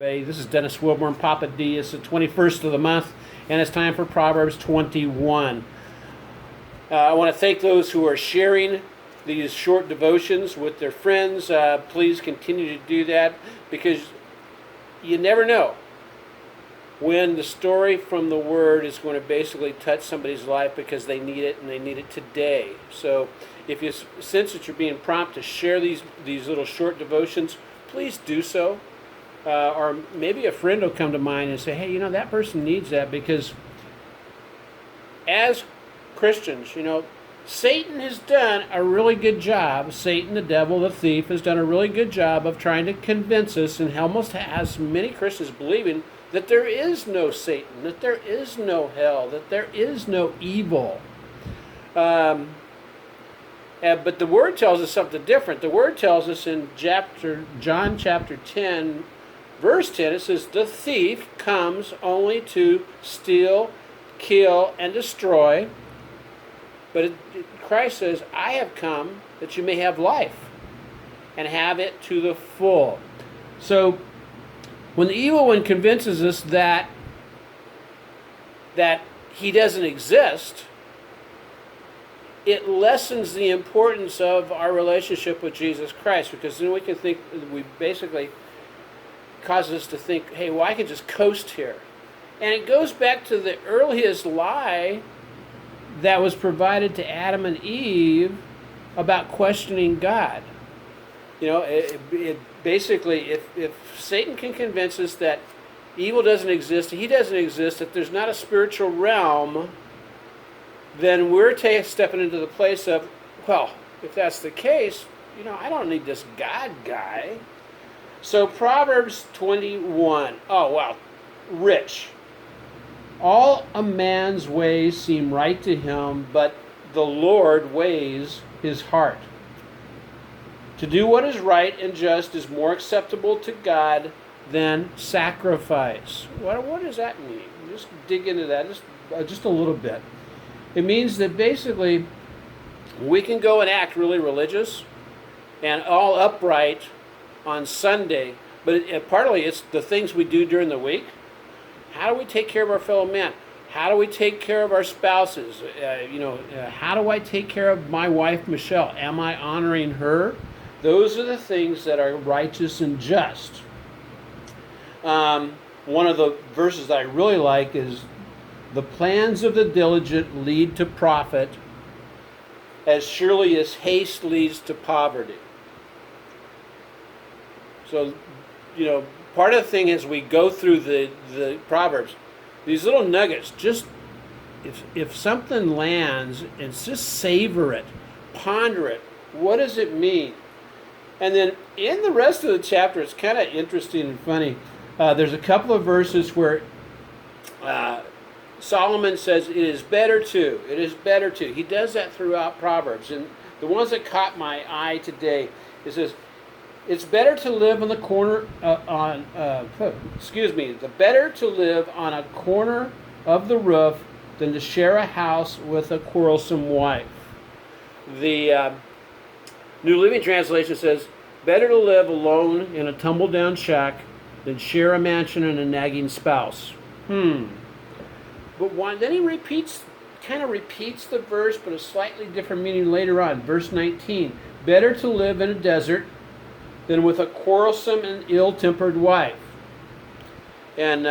Hey, this is Dennis Wilborn, Papa D. It's the 21st of the month, and it's time for Proverbs 21. I want to thank those who are sharing these short devotions with their friends. Please continue to do that because you never know when the story from the Word is going to basically touch somebody's life because they need it and they need it today. So if you sense that you're being prompted to share these little short devotions, please do so. Or maybe a friend will come to mind and say, hey, that person needs that, because as Christians, Satan has done a really good job. Satan, the devil, the thief, has done a really good job of trying to convince us, and almost has many Christians believing that there is no Satan, that there is no hell, that there is no evil. But the Word tells us something different. The Word tells us in John chapter 10, verse 10, it says, the thief comes only to steal, kill, and destroy. But Christ says, I have come that you may have life and have it to the full. So when the evil one convinces us that he doesn't exist, it lessens the importance of our relationship with Jesus Christ, because then we basically causes us to think, hey, well, I can just coast here. And it goes back to the earliest lie that was provided to Adam and Eve about questioning God. Basically, if Satan can convince us that evil doesn't exist, he doesn't exist, that there's not a spiritual realm, then we're stepping into the place of, well, if that's the case, I don't need this God guy. So Proverbs 21. Oh, wow. Rich. All a man's ways seem right to him, but the Lord weighs his heart. To do what is right and just is more acceptable to God than sacrifice. What does that mean? Just dig into that just a little bit. It means that basically we can go and act really religious and all upright on Sunday, but partly it's the things we do during the week. How do we take care of our fellow men? How do we take care of our spouses? How do I take care of my wife, Michelle? Am I honoring her? Those are the things that are righteous and just. One of the verses I really like is, the plans of the diligent lead to profit, as surely as haste leads to poverty. So, part of the thing as we go through the Proverbs, these little nuggets, just if something lands, and just savor it, ponder it. What does it mean? And then in the rest of the chapter, it's kind of interesting and funny. There's a couple of verses where Solomon says, it is better to. He does that throughout Proverbs. And the ones that caught my eye today, it says, it's better to live on the corner better to live on a corner of the roof than to share a house with a quarrelsome wife. The New Living Translation says, better to live alone in a tumble-down shack than share a mansion and a nagging spouse. But then he kind of repeats the verse, but a slightly different meaning later on. Verse 19, better to live in a desert than with a quarrelsome and ill-tempered wife. And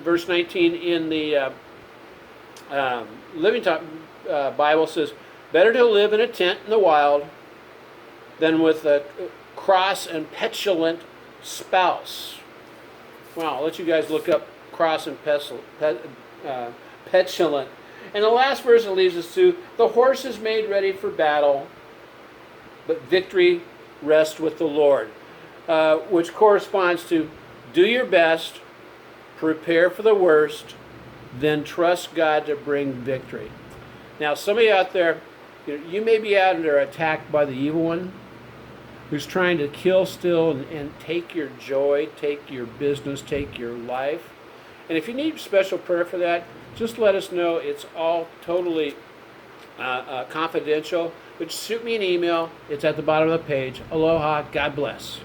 verse 19 in the Living Bible says, better to live in a tent in the wild than with a cross and petulant spouse. Well, I'll let you guys look up cross and petulant. And the last verse it leads us to, the horse is made ready for battle, but victory rests with the Lord, which corresponds to, do your best, prepare for the worst, then trust God to bring victory. Now, some of you out there, you may be under attack by the evil one, who's trying to kill, steal, and take your joy, take your business, take your life. And if you need special prayer for that, just let us know. It's all totally confidential. But shoot me an email. It's at the bottom of the page. Aloha. God bless.